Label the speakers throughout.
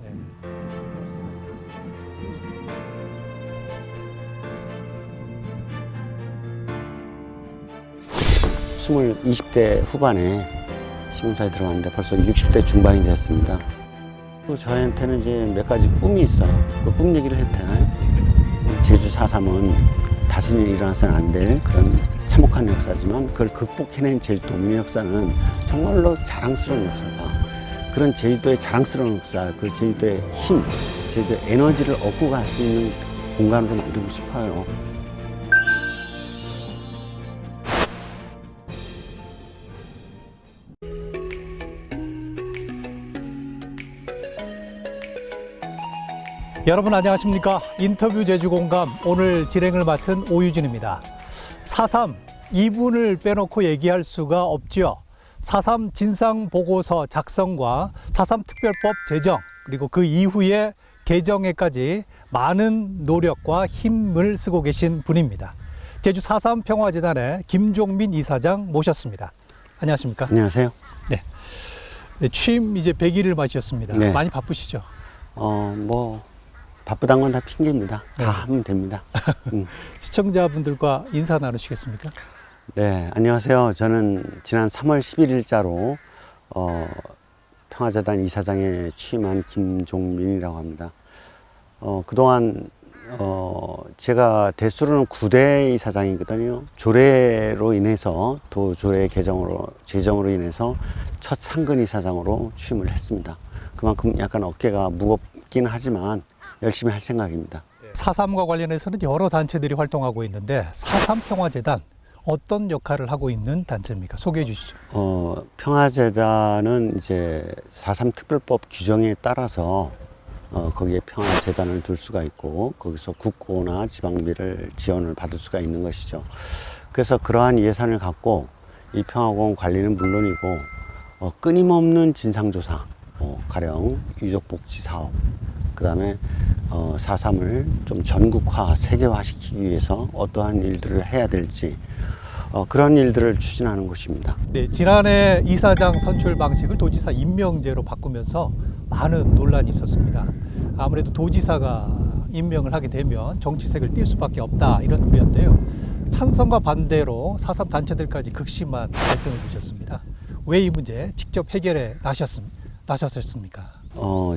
Speaker 1: 네. 20대 후반에 신문사에 들어갔는데 벌써 60대 중반이 되었습니다. 저희한테는 이제 몇 가지 꿈이 있어요. 그 꿈 얘기를 해도 되나요? 제주 4.3은 다시는 일어나서는 안 될 그런 참혹한 역사지만 그걸 극복해낸 제주도민의 역사는 정말로 자랑스러운 역사다. 그런 제주도의 자랑스러운 역사, 그 제주도의 힘, 제주도의 에너지를 얻고 갈 수 있는 공간으로 만들고 싶어요.
Speaker 2: 여러분 안녕하십니까? 인터뷰 제주공감 오늘 진행을 맡은 오유진입니다. 4.3 이분을 빼놓고 얘기할 수가 없지요. 4.3 진상보고서 작성과 4.3 특별법 제정 그리고 그 이후에 개정에까지 많은 노력과 힘을 쓰고 계신 분입니다. 제주 4.3 평화재단의 김종민 이사장 모셨습니다. 안녕하십니까?
Speaker 1: 안녕하세요.
Speaker 2: 네. 취임 이제 100일을 맞으셨습니다.
Speaker 1: 네.
Speaker 2: 많이 바쁘시죠?
Speaker 1: 바쁘단 건 다 핑계입니다.
Speaker 2: 네.
Speaker 1: 다 하면 됩니다.
Speaker 2: 시청자분들과 인사 나누시겠습니까?
Speaker 1: 네, 안녕하세요. 저는 지난 3월 11일자로 평화재단 이사장에 취임한 김종민이라고 합니다. 그동안 제가 대수로는 9대 이사장이거든요. 조례로 인해서 도조례 제정으로 인해서 첫 상근 이사장으로 취임을 했습니다. 그만큼 약간 어깨가 무겁긴 하지만 열심히 할 생각입니다.
Speaker 2: 4.3과 관련해서는 여러 단체들이 활동하고 있는데 4.3 평화재단 어떤 역할을 하고 있는 단체입니까? 소개해 주시죠.
Speaker 1: 평화재단은 이제 4.3 특별법 규정에 따라서 거기에 평화재단을 둘 수가 있고 거기서 국고나 지방비를 지원을 받을 수가 있는 것이죠. 그래서 그러한 예산을 갖고 이 평화공원 관리는 물론이고 끊임없는 진상조사, 가령 유족복지사업, 그 다음에 4.3을 좀 전국화, 세계화시키기 위해서 어떠한 일들을 해야 될지 그런 일들을 추진하는 곳입니다.
Speaker 2: 네, 지난해 이사장 선출 방식을 도지사 임명제로 바꾸면서 많은 논란이 있었습니다. 아무래도 도지사가 임명을 하게 되면 정치색을 띌 수밖에 없다 이런 우려인데요. 찬성과 반대로 4.3 단체들까지 극심한 갈등을 빚었습니다. 왜 이 문제 직접 해결해 나셨습니까?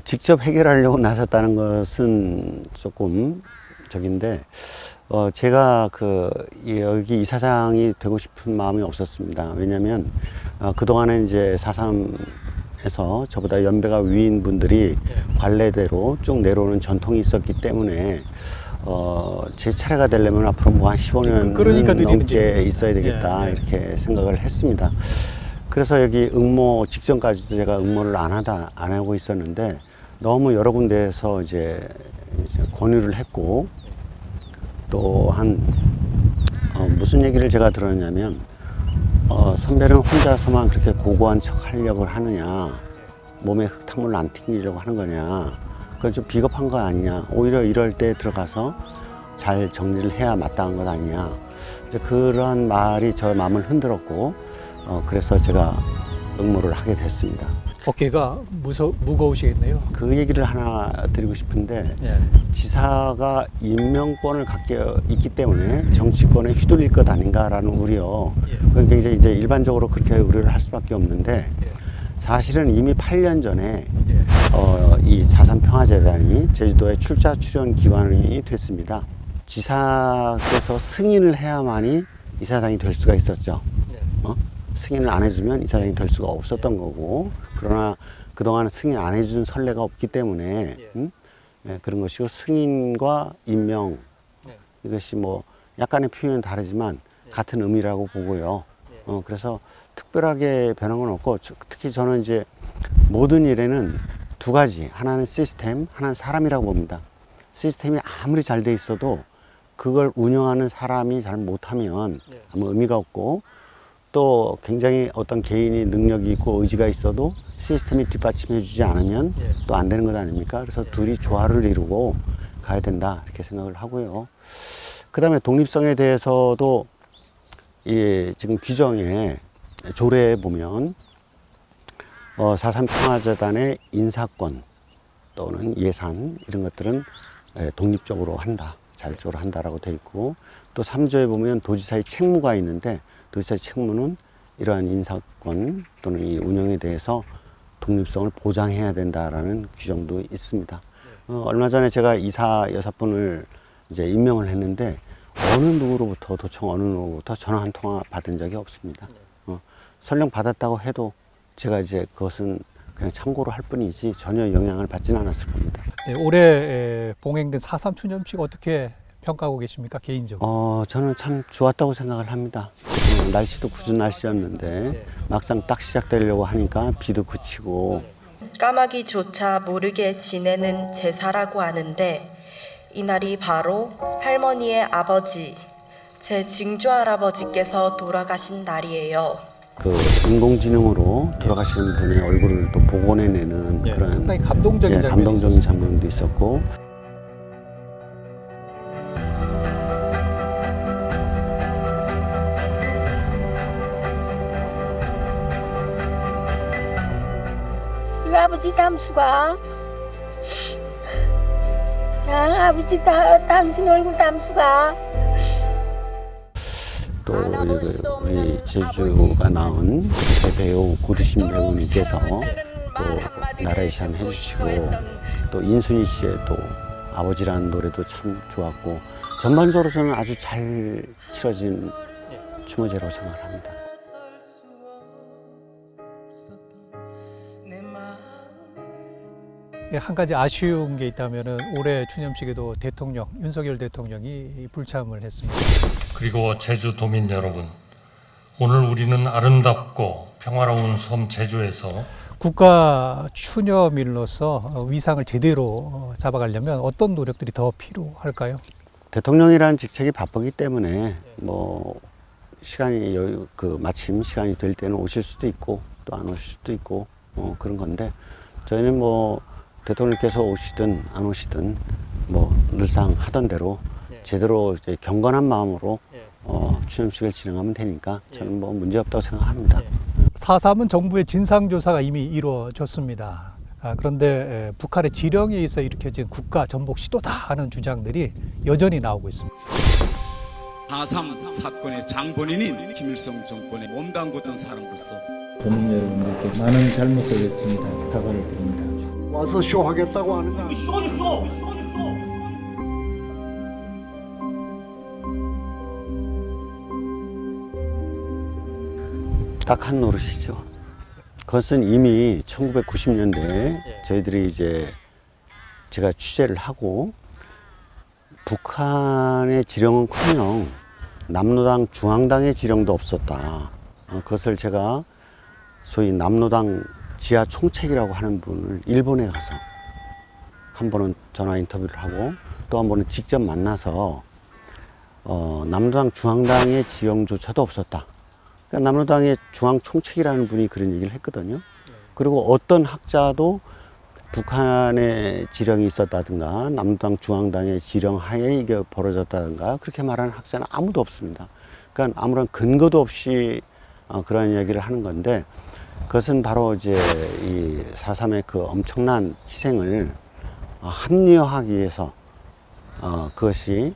Speaker 1: 직접 해결하려고 나섰다는 것은 조금 적인데, 제가 여기 이사장이 되고 싶은 마음이 없었습니다. 왜냐면, 그동안에 이제 4.3에서 저보다 연배가 위인 분들이 관례대로 쭉 내려오는 전통이 있었기 때문에, 제 차례가 되려면 앞으로 뭐 한 15년
Speaker 2: 그러니까
Speaker 1: 넘게 있어야 되겠다,
Speaker 2: 예, 예.
Speaker 1: 이렇게 생각을 했습니다. 그래서 여기 응모 직전까지도 제가 응모를 안 하고 있었는데 너무 여러 군데에서 이제 권유를 했고 또 무슨 얘기를 제가 들었냐면 선배는 혼자서만 그렇게 고고한 척 하려고 하느냐, 몸에 흙탕물을 안 튕기려고 하는 거냐, 그건 좀 비겁한 거 아니냐, 오히려 이럴 때 들어가서 잘 정리를 해야 마땅한 것 아니냐, 이제 그런 말이 저 마음을 흔들었고 그래서 제가 응모를 하게 됐습니다.
Speaker 2: 어깨가 무거우시겠네요.
Speaker 1: 그 얘기를 하나 드리고 싶은데,
Speaker 2: 예.
Speaker 1: 지사가 임명권을 갖게 있기 때문에 정치권에 휘둘릴 것 아닌가라는 우려, 그건 굉장히 이제 일반적으로 그렇게 우려를 할 수밖에 없는데, 사실은 이미 8년 전에 이 4.3 평화재단이 제주도의 출자 출연 기관이 됐습니다. 지사께서 승인을 해야만이 이사장이 될 수가 있었죠. 승인을 안 해주면 이사장이 될 수가 없었던 거고, 그러나 그동안 승인 안 해준 선례가 없기 때문에 그런 것이고, 승인과 임명, 이것이 뭐 약간의 표현은 다르지만 같은 의미라고 보고요. 그래서 특별하게 변한 건 없고, 특히 저는 이제 모든 일에는 두 가지, 하나는 시스템, 하나는 사람이라고 봅니다. 시스템이 아무리 잘 돼 있어도 그걸 운영하는 사람이 잘 못하면 아무 의미가 없고, 또 굉장히 어떤 개인이 능력이 있고 의지가 있어도 시스템이 뒷받침해 주지 않으면 또 안 되는 것 아닙니까? 그래서 둘이 조화를 이루고 가야 된다, 이렇게 생각을 하고요. 그 다음에 독립성에 대해서도 지금 규정에 조례에 보면 4.3 평화재단의 인사권, 또는 예산 이런 것들은 독립적으로 한다, 자율적으로 한다라고 되어 있고, 또 3조에 보면 도지사의 책무가 있는데 도지사의 책무는 이러한 인사권 또는 이 운영에 대해서 독립성을 보장해야 된다라는 규정도 있습니다. 얼마 전에 제가 이사 6분을 이제 임명을 했는데 어느 누구로부터 도청 어느 누구로부터 전화 한 통화 받은 적이 없습니다. 설령 받았다고 해도 제가 이제 그것은 그냥 참고로 할 뿐이지 전혀 영향을 받지는 않았을 겁니다.
Speaker 2: 네, 올해 봉행된 4.3 추념식 어떻게 평가하고 계십니까, 개인적으로?
Speaker 1: 저는 참 좋았다고 생각을 합니다. 날씨도 궂은 날씨였는데 막상 딱 시작되려고 하니까 비도 그치고
Speaker 3: 까마귀조차 모르게 지내는 제사라고 하는데 이날이 바로 할머니의 아버지, 제 증조 할아버지께서 돌아가신 날이에요.
Speaker 1: 그 인공지능으로 돌아가시는 분의 얼굴을 또 복원해내는 그런
Speaker 2: 상당히 감동적인 장면이
Speaker 1: 감동적인
Speaker 2: 있었습니다.
Speaker 1: 장면도 있었고,
Speaker 4: 이 아버지 담수가 자 아버지 당신 얼굴 담수가
Speaker 1: 또 우리 제주가 나온 배우 고두심 배우님께서 또 나레이션 해주시고, 또 인순이 씨의 또 아버지라는 노래도 참 좋았고, 전반적으로 저는 아주 잘 치러진 추모제라고 생각을 합니다.
Speaker 2: 한 가지 아쉬운 게 있다면은 올해 추념식에도 대통령 윤석열 대통령이 불참을 했습니다.
Speaker 5: 그리고 제주도민 여러분, 오늘 우리는 아름답고 평화로운 섬 제주에서
Speaker 2: 국가 추념일로서 위상을 제대로 잡아가려면 어떤 노력들이 더 필요할까요?
Speaker 1: 대통령이라는 직책이 바쁘기 때문에 뭐 시간이 마침 시간이 될 때는 오실 수도 있고 또 안 오실 수도 있고 그런 건데, 저희는 뭐 대통령께서 오시든 안 오시든 뭐 늘상 하던 대로 제대로 이제 경건한 마음으로 추념식을 진행하면 되니까 저는 뭐 문제 없다고 생각합니다.
Speaker 2: 4.3은 정부의 진상조사가 이미 이루어졌습니다. 그런데 북한의 지령에 의해서 일으켜진 국가 전복 시도다 하는 주장들이 여전히 나오고 있습니다.
Speaker 6: 4.3 사건의 장본인인 김일성 정권에 몸담궜던 사람으로서
Speaker 7: 도민 여러분들께 많은 잘못을 했습니다. 사과를 드립니다.
Speaker 8: 와서 쇼하겠다고 하는 거
Speaker 1: 딱 한 노릇이죠. 그것은 이미 1990년대에 저희들이 이제 제가 취재를 하고 북한의 지령은커녕 남로당 중앙당의 지령도 없었다. 그것을 제가 소위 남로당 지하 총책이라고 하는 분을 일본에 가서 한 번은 전화 인터뷰를 하고 또 한 번은 직접 만나서 남로당 중앙당의 지령조차도 없었다. 그러니까 남로당의 중앙 총책이라는 분이 그런 얘기를 했거든요. 그리고 어떤 학자도 북한의 지령이 있었다든가 남로당 중앙당의 지령 하에 이게 벌어졌다든가 그렇게 말하는 학자는 아무도 없습니다. 그러니까 아무런 근거도 없이 그런 이야기를 하는 건데, 그것은 바로 이제 이 4.3의 그 엄청난 희생을 합리화하기 위해서 그것이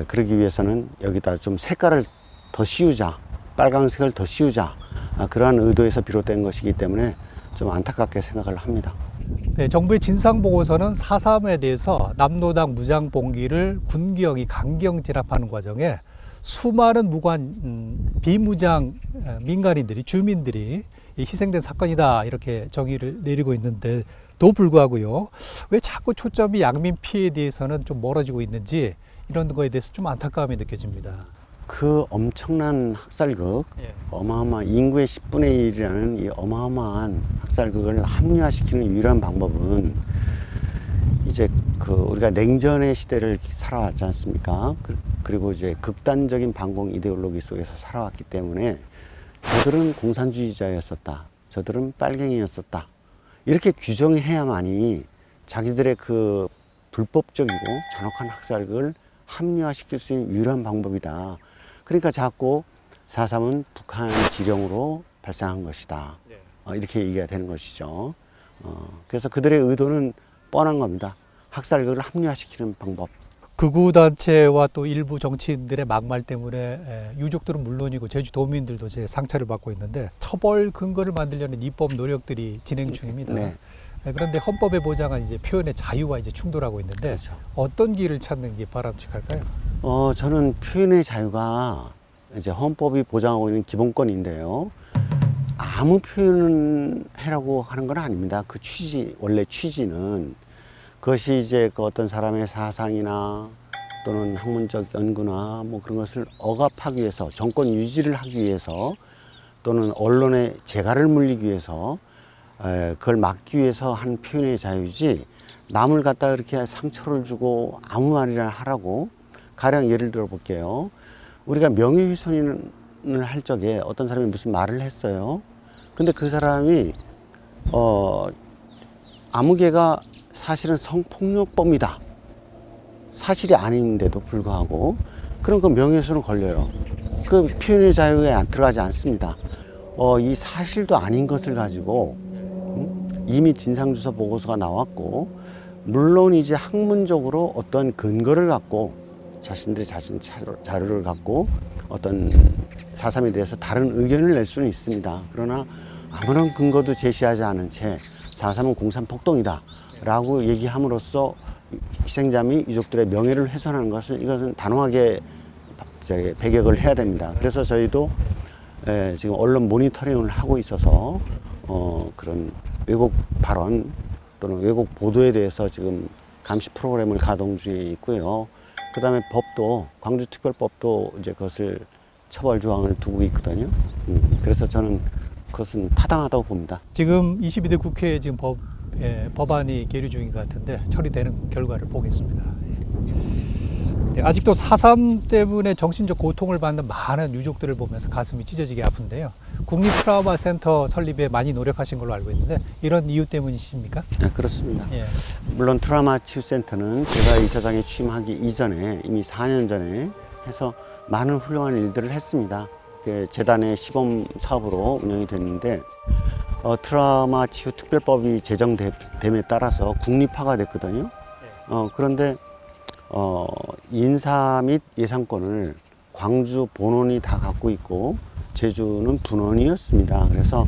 Speaker 1: 그러기 위해서는 여기다 좀 색깔을 더 씌우자, 빨강색을 더 씌우자, 그러한 의도에서 비롯된 것이기 때문에 좀 안타깝게 생각을 합니다.
Speaker 2: 네, 정부의 진상보고서는 4.3에 대해서 남로당 무장봉기를 군경이 강경 진압하는 과정에 수많은 비무장 민간인들이, 주민들이 희생된 사건이다 이렇게 정의를 내리고 있는데도 불구하고요, 왜 자꾸 초점이 양민 피해에 대해서는 좀 멀어지고 있는지 이런 거에 대해서 좀 안타까움이 느껴집니다.
Speaker 1: 그 엄청난 학살극, 어마어마한 인구의 10분의 1이라는 이 어마어마한 학살극을 합리화시키는 유일한 방법은 이제 우리가 냉전의 시대를 살아왔지 않습니까? 그리고 이제 극단적인 반공 이데올로기 속에서 살아왔기 때문에 저들은 공산주의자였었다, 저들은 빨갱이였었다, 이렇게 규정해야만이 자기들의 그 불법적이고 잔혹한 학살극을 합리화시킬 수 있는 유일한 방법이다. 그러니까 자꾸 4.3은 북한 지령으로 발생한 것이다, 이렇게 얘기가 되는 것이죠. 그래서 그들의 의도는 뻔한 겁니다. 학살극을 합리화시키는 방법.
Speaker 2: 극우단체와 또 일부 정치인들의 막말 때문에 유족들은 물론이고 제주도민들도 이제 상처를 받고 있는데 처벌 근거를 만들려는 입법 노력들이 진행 중입니다.
Speaker 1: 네.
Speaker 2: 그런데 헌법에 보장한 이제 표현의 자유와 이제 충돌하고 있는데
Speaker 1: 그렇죠.
Speaker 2: 어떤 길을 찾는 게 바람직할까요?
Speaker 1: 저는 표현의 자유가 이제 헌법이 보장하고 있는 기본권인데요. 아무 표현을 해라고 하는 건 아닙니다. 그 원래 취지는 그것이 이제 그 어떤 사람의 사상이나 또는 학문적 연구나 뭐 그런 것을 억압하기 위해서, 정권 유지를 하기 위해서, 또는 언론의 재갈을 물리기 위해서, 그걸 막기 위해서 한 표현의 자유지, 남을 갖다 이렇게 상처를 주고 아무 말이나 하라고. 가령 예를 들어 볼게요. 우리가 명예훼손을 할 적에 어떤 사람이 무슨 말을 했어요. 근데 그 사람이 아무개가 사실은 성폭력범이다. 사실이 아닌데도 불구하고 그럼 그 명예훼손은 걸려요. 그 표현의 자유에 들어가지 않습니다. 이 사실도 아닌 것을 가지고 이미 진상조사 보고서가 나왔고, 물론 이제 학문적으로 어떤 근거를 갖고 자신들이 자신 자료를 갖고 어떤 4.3에 대해서 다른 의견을 낼 수는 있습니다. 그러나 아무런 근거도 제시하지 않은 채 4.3은 공산폭동이다 라고 얘기함으로써 희생자 및 유족들의 명예를 훼손하는 것은, 이것은 단호하게 배격을 해야 됩니다. 그래서 저희도 지금 언론 모니터링을 하고 있어서 그런 왜곡 발언 또는 왜곡 보도에 대해서 지금 감시 프로그램을 가동 중에 있고요. 그 다음에 법도, 광주특별법도 이제 그것을 처벌 조항을 두고 있거든요. 그래서 저는 그것은 타당하다고 봅니다.
Speaker 2: 지금 22대 국회에 지금 법안이 계류 중인 것 같은데 처리되는 결과를 보겠습니다. 아직도 4.3 때문에 정신적 고통을 받는 많은 유족들을 보면서 가슴이 찢어지게 아픈데요. 국립트라우마 센터 설립에 많이 노력하신 걸로 알고 있는데 이런 이유 때문이십니까?
Speaker 1: 네, 그렇습니다.
Speaker 2: 예.
Speaker 1: 물론 트라우마 치유센터는 제가 이사장에 취임하기 이전에 이미 4년 전에 해서 많은 훌륭한 일들을 했습니다. 재단의 시범 사업으로 운영이 됐는데 트라우마 치유 특별법이 제정됨에 따라서 국립화가 됐거든요. 그런데 인사 및 예산권을 광주 본원이 다 갖고 있고 제주는 분원이었습니다. 그래서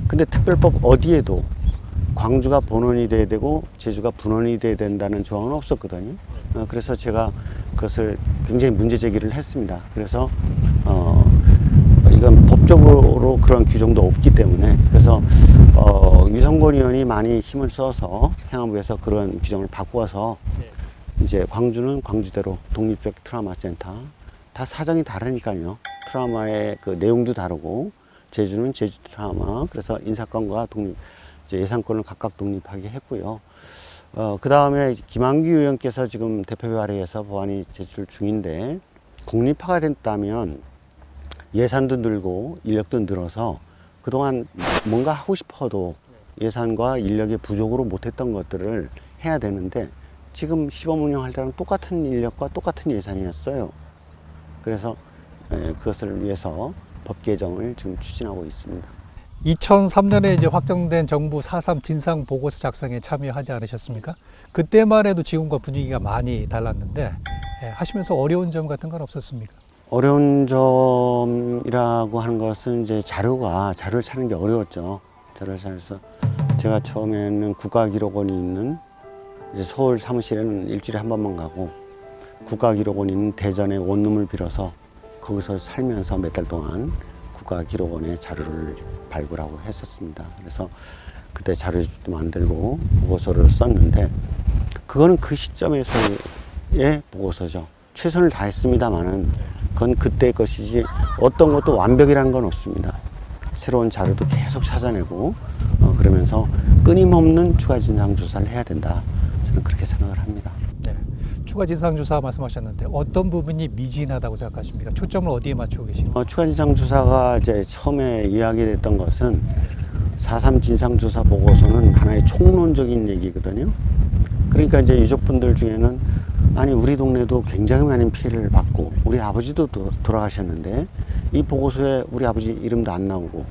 Speaker 1: 근데 특별법 어디에도 광주가 본원이 돼야 되고 제주가 분원이 돼야 된다는 조항은 없었거든요. 그래서 제가 그것을 굉장히 문제 제기를 했습니다. 그래서 이건 법적으로 그런 규정도 없기 때문에, 그래서 유성권 의원이 많이 힘을 써서 행안부에서 그런 규정을 바꾸어서 이제 광주는 광주대로 독립적 트라우마 센터, 다 사정이 다르니까요. 트라우마의 그 내용도 다르고, 제주는 제주 트라우마, 그래서 인사권과 이제 예산권을 각각 독립하게 했고요. 그 다음에 김한규 의원께서 지금 대표 발의해서 법안이 제출 중인데, 국립화가 됐다면 예산도 늘고 인력도 늘어서 그동안 뭔가 하고 싶어도 예산과 인력의 부족으로 못했던 것들을 해야 되는데, 지금 시범 운영할 때랑 똑같은 인력과 똑같은 예산이었어요. 그래서 그것을 위해서 법 개정을 지금 추진하고 있습니다.
Speaker 2: 2003년에 이제 확정된 정부 4.3 진상 보고서 작성에 참여하지 않으셨습니까? 그때만 해도 지금과 분위기가 많이 달랐는데 하시면서 어려운 점 같은 건 없었습니까?
Speaker 1: 어려운 점이라고 하는 것은 이제 자료를 찾는 게 어려웠죠. 자료를 찾아서 제가 처음에는 국가기록원이 있는 이제 서울 사무실에는 일주일에 한 번만 가고, 국가기록원이 있는 대전에 원룸을 빌어서 거기서 살면서 몇 달 동안 국가기록원에 자료를 발굴하고 했었습니다. 그래서 그때 자료집도 만들고 보고서를 썼는데, 그거는 그 시점에서의 보고서죠. 최선을 다했습니다만은 그건 그때의 것이지 어떤 것도 완벽이라는 건 없습니다. 새로운 자료도 계속 찾아내고 그러면서 끊임없는 추가 진상조사를 해야 된다. 저는 그렇게 생각을 합니다.
Speaker 2: 네. 추가 진상조사 말씀하셨는데 어떤 부분이 미진하다고 생각하십니까? 초점을 어디에 맞추고 계십니까?
Speaker 1: 추가 진상조사가 이제 처음에 이야기됐던 것은 4.3 진상조사 보고서는 하나의 총론적인 얘기거든요. 그러니까 이제 유족분들 중에는 아니 우리 동네도 굉장히 많은 피해를 받고 우리 아버지도 돌아가셨는데 이 보고서에 우리 아버지 이름도 안 나오고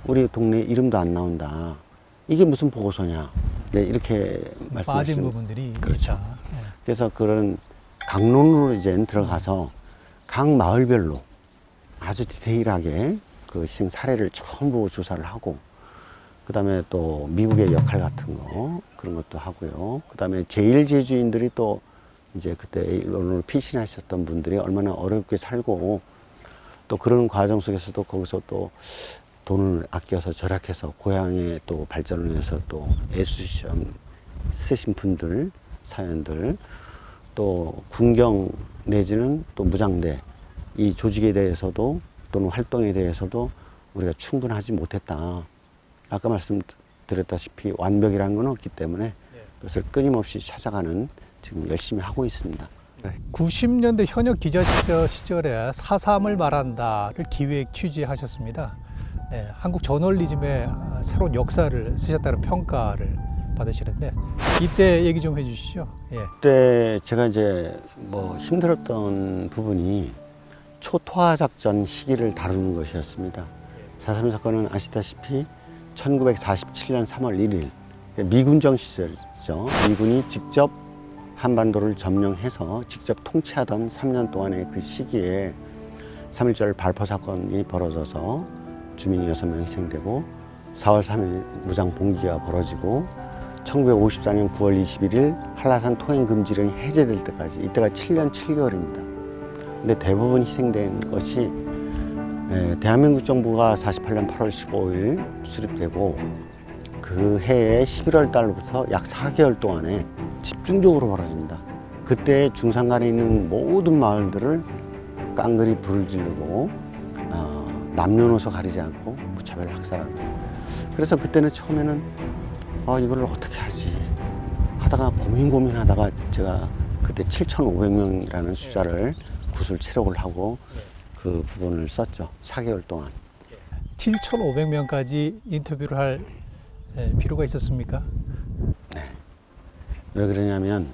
Speaker 1: 우리 동네 이름도 안 나온다. 이게 무슨 보고서냐. 네, 이렇게
Speaker 2: 빠진
Speaker 1: 말씀하시는
Speaker 2: 부분들이
Speaker 1: 그렇죠.
Speaker 2: 있다. 예.
Speaker 1: 그래서 그런 강론으로 이제 들어가서 각 마을별로 아주 디테일하게 그 시행 사례를 전부 조사를 하고, 그 다음에 또 미국의 역할 같은 거 그런 것도 하고요. 그 다음에 제1제주인들이 또 이제 그때 일본으로 피신하셨던 분들이 얼마나 어렵게 살고, 또 그런 과정 속에서도 거기서 또 돈을 아껴서 절약해서 고향에 또 발전을 위해서 또 애수시험 쓰신 분들 사연들, 또 군경 내지는 또 무장대 이 조직에 대해서도 또는 활동에 대해서도 우리가 충분하지 못했다. 아까 말씀드렸다시피 완벽이라는 건 없기 때문에 그것을 끊임없이 찾아가는 지금 열심히 하고 있습니다.
Speaker 2: 90년대 현역 기자 시절에 4.3을 말한다를 기획 취재하셨습니다. 네, 한국 저널리즘의 새로운 역사를 쓰셨다는 평가를 받으시는데 이때 얘기 좀 해주시죠. 예.
Speaker 1: 그때 제가 이제 뭐 힘들었던 부분이 초토화 작전 시기를 다루는 것이었습니다. 4.3 사건은 아시다시피 1947년 3월 1일 미군정 시절이죠. 미군이 직접 한반도를 점령해서 직접 통치하던 3년 동안의 그 시기에 3.1절 발포 사건이 벌어져서 주민이 6명 희생되고 4월 3일 무장 봉기가 벌어지고 1954년 9월 21일 한라산 통행 금지령이 해제될 때까지, 이때가 7년 7개월입니다. 근데 대부분 희생된 것이 대한민국 정부가 48년 8월 15일 수립되고 그 해에 11월 달부터 약 4개월 동안에 집중적으로 벌어집니다. 그때 중산간에 있는 모든 마을들을 깡그리 불을 지르고 남녀노소 가리지 않고 무차별 학살하는 거예요. 그래서 그때는 처음에는 이걸 어떻게 하지 하다가 고민하다가 제가 그때 7,500명이라는 숫자를 구술 체력을 하고 그 부분을 썼죠. 4개월 동안.
Speaker 2: 7,500명까지 인터뷰를 할 필요가 있었습니까?
Speaker 1: 네. 왜 그러냐면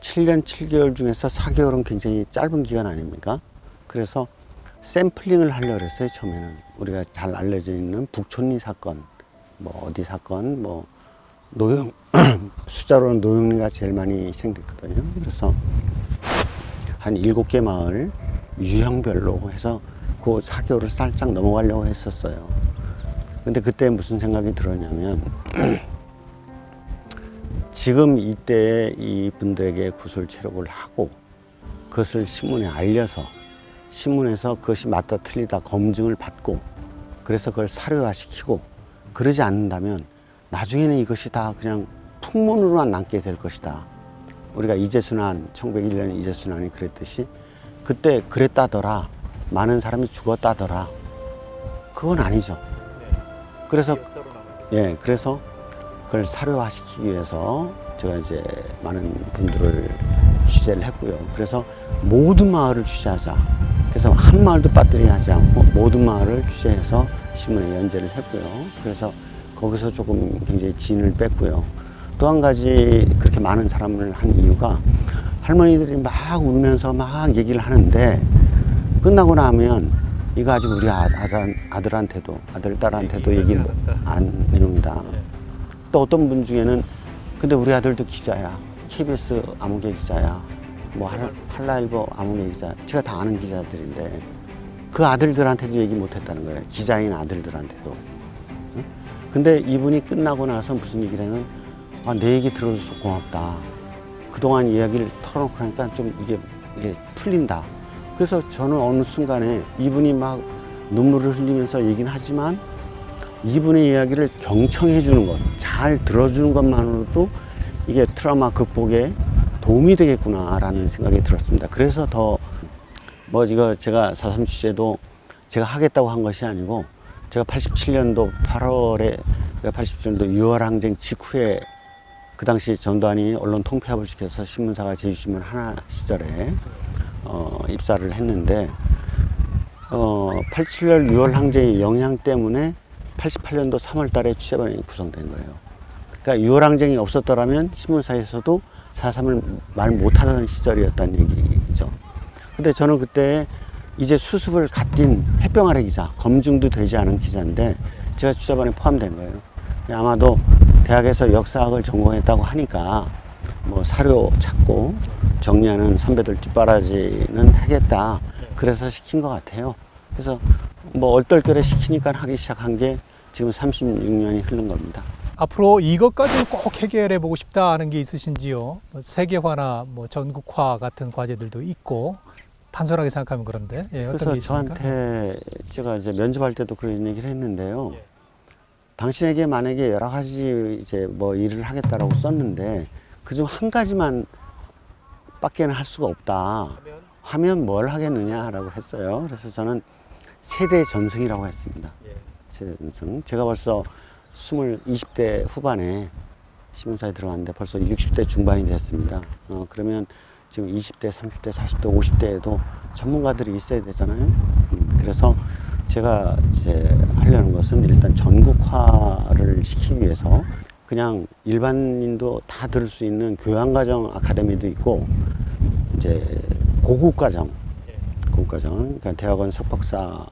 Speaker 1: 7년 7개월 중에서 4개월은 굉장히 짧은 기간 아닙니까? 그래서 샘플링을 하려고 했어요. 처음에는 우리가 잘 알려져 있는 북촌리 사건, 뭐 어디 사건, 뭐 노영 숫자로는 노영리가 제일 많이 희생됐거든요. 그래서 한 7개 마을 유형별로 해서 그 4개월을 살짝 넘어가려고 했었어요. 근데 그때 무슨 생각이 들었냐면 지금 이때 이분들에게 구술 체력을 하고 그것을 신문에 알려서 신문에서 그것이 맞다 틀리다 검증을 받고 그래서 그걸 사료화시키고 그러지 않는다면 나중에는 이것이 다 그냥 풍문으로만 남게 될 것이다. 우리가 이재순환, 1901년 이재순환이 그랬듯이 그때 그랬다더라. 많은 사람이 죽었다더라. 그건 아니죠. 그래서 그래서 그걸 사료화시키기 위해서 제가 이제 많은 분들을 취재를 했고요. 그래서 모든 마을을 취재하자. 그래서 한 마을도 빠뜨리지 하지 않고 모든 마을을 취재해서 신문에 연재를 했고요. 그래서 거기서 조금 굉장히 진을 뺐고요. 또 한 가지 그렇게 많은 사람을 한 이유가 할머니들이 막 울면서 막 얘기를 하는데 끝나고 나면 이거 아직 우리 아들한테도 아들 딸한테도 얘기를 안 내용이다. 또 어떤 분 중에는 근데 우리 아들도 기자야. KBS 아무개 기자야. 뭐 한라일보 아무개 기자. 제가 다 아는 기자들인데 그 아들들한테도 얘기 못했다는 거예요. 기자인 아들들한테도. 응? 근데 이분이 끝나고 나서 무슨 얘기를 하면 내 얘기 들어줘서 고맙다. 그동안 이야기를 털어놓고 하니까 좀 이게 풀린다. 그래서 저는 어느 순간에 이분이 막 눈물을 흘리면서 얘기는 하지만 이분의 이야기를 경청해 주는 것, 잘 들어주는 것만으로도 이게 트라우마 극복에 도움이 되겠구나라는 생각이 들었습니다. 그래서 더 이거 제가 4.3 취재도 제가 하겠다고 한 것이 아니고 제가 87년도 8월에 87년도 6월 항쟁 직후에 그 당시 전두환이 언론 통폐합을 시켜서 신문사가 제주신문 하나 시절에 입사를 했는데 87년 6월 항쟁의 영향 때문에 88년도 3월 달에 취재반이 구성된 거예요. 그러니까 6월 항쟁이 없었더라면 신문사에서도 4.3을 말 못하던 시절이었다는 얘기죠. 근데 저는 그때 이제 수습을 갓뛴 햇병 아래 기자, 검증도 되지 않은 기자인데 제가 취재반에 포함된 거예요. 아마도 대학에서 역사학을 전공했다고 하니까 뭐 사료 찾고 정리하는 선배들 뒷바라지는 하겠다. 그래서 시킨 것 같아요. 그래서 뭐 얼떨결에 시키니까 하기 시작한 게 지금 36년이 흐른 겁니다.
Speaker 2: 앞으로 이것까지는 꼭 해결해 보고 싶다 하는 게 있으신지요? 뭐 세계화나 뭐 전국화 같은 과제들도 있고 단순하게 생각하면 그런데 어떤
Speaker 1: 그래서
Speaker 2: 게 있습니까?
Speaker 1: 저한테 제가 이제 면접할 때도 그런 얘기를 했는데요. 당신에게 만약에 여러 가지 이제 뭐 일을 하겠다라고 썼는데 그중 한 가지만 밖에는 할 수가 없다 하면 뭘 하겠느냐라고 했어요. 그래서 저는 세대 전승이라고 했습니다. 세대 전승. 제가 벌써 20대 후반에 신문사에 들어갔는데 벌써 60대 중반이 됐습니다. 그러면 지금 20대, 30대, 40대, 50대에도 전문가들이 있어야 되잖아요. 그래서 제가 이제 하려는 것은 일단 전국화를 시키기 위해서 그냥 일반인도 다 들을 수 있는 교양과정 아카데미도 있고 이제 고급과정, 그러니까 대학원 석박사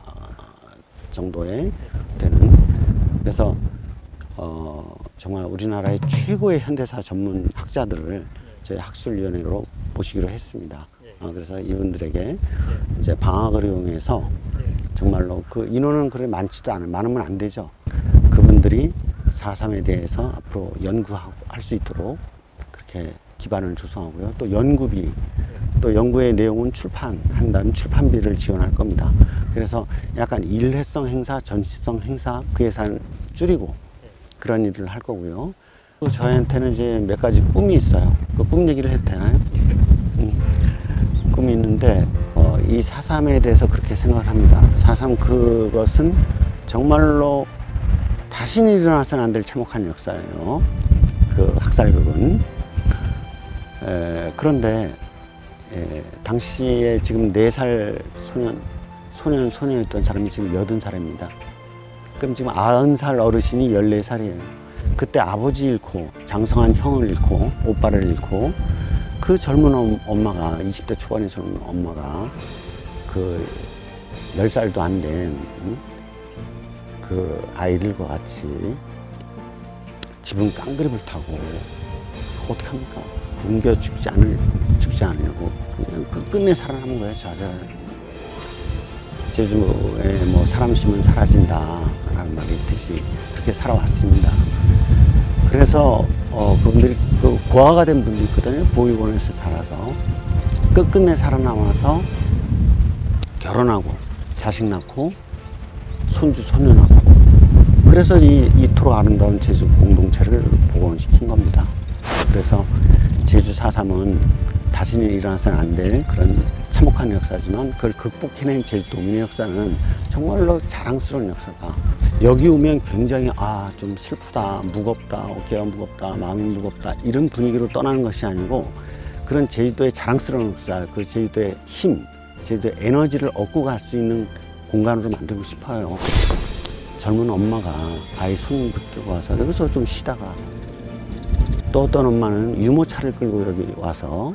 Speaker 1: 정도에 되는 그래서 정말 우리나라의 최고의 현대사 전문 학자들을 저희 학술위원회로 모시기로 했습니다. 그래서 이분들에게 이제 방학을 이용해서 정말로 그 인원은 그렇게 많지도 않아요. 많으면 안 되죠. 그분들이 4.3에 대해서 앞으로 연구할 수 있도록 그렇게 기반을 조성하고요. 또 연구비, 또 연구의 내용은 출판한다면 출판비를 지원할 겁니다. 그래서 약간 일회성 행사, 전시성 행사 그 예산을 줄이고 그런 일을 할 거고요. 또 저한테는 이제 몇 가지 꿈이 있어요. 그 꿈 얘기를 해도 되나요? 꿈이 있는데 이 4.3에 대해서 그렇게 생각을 합니다. 4.3 그것은 정말로 다시는 일어나서는 안 될 참혹한 역사예요. 그 학살극은. 그런데 당시에 지금 4살 소녀였던 사람이 지금 80살입니다. 그럼 지금 90살 어르신이 14살이에요. 그때 아버지 잃고 장성한 형을 잃고 오빠를 잃고 그 젊은 엄마가 20대 초반의 젊은 엄마가 그 10살도 안 된 그 아이들과 같이 지붕 깡그립을 타고 어떡합니까? 굶겨 죽지 않으려고 그냥 끝끝내 살아남은 거예요. 좌절. 제주에 뭐 사람 심은 사라진다 라는 말이 있듯이 그렇게 살아왔습니다. 그래서 그분들이 그 고아가 된 분도 있거든요. 보육원에서 살아서 끝끝내 살아남아서 결혼하고 자식 낳고 손주 손녀 낳고 그래서 이토록 아름다운 제주 공동체를 복원시킨 겁니다. 그래서 제주 4.3은 다시는 일어나서는 안 될 그런 참혹한 역사지만 그걸 극복해낸 제주도민의 역사는 정말로 자랑스러운 역사다. 여기 오면 굉장히 좀 슬프다, 무겁다, 어깨가 무겁다, 마음이 무겁다 이런 분위기로 떠나는 것이 아니고 그런 제주도의 자랑스러운 역사, 그 제주도의 힘, 제주도의 에너지를 얻고 갈 수 있는 공간으로 만들고 싶어요. 젊은 엄마가 아이 손 붙들고 와서 여기서 좀 쉬다가 또 어떤 엄마는 유모차를 끌고 여기 와서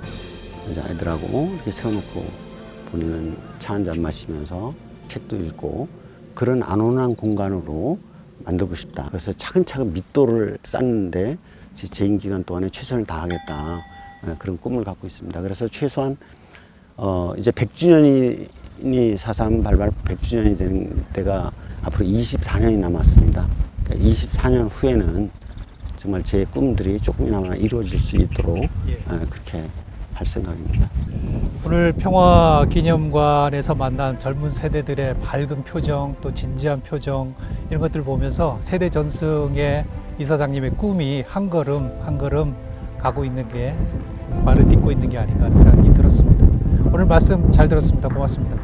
Speaker 1: 이제 아이들하고 이렇게 세워놓고 본인은 차 한잔 마시면서 책도 읽고 그런 안온한 공간으로 만들고 싶다. 그래서 차근차근 밑도를 쌓는데 제 재임 기간 동안에 최선을 다하겠다. 그런 꿈을 갖고 있습니다. 그래서 최소한 이제 100주년이 4.3 발발 100주년이 되는 때가 앞으로 24년이 남았습니다. 그러니까 24년 후에는 정말 제 꿈들이 조금이나마 이루어질 수 있도록 그렇게 할 생각입니다.
Speaker 2: 오늘 평화기념관에서 만난 젊은 세대들의 밝은 표정 또 진지한 표정 이런 것들을 보면서 세대 전승의 이사장님의 꿈이 한 걸음 한 걸음 가고 있는 게 말을 딛고 있는 게 아닌가 하는 생각이 들었습니다. 오늘 말씀 잘 들었습니다. 고맙습니다.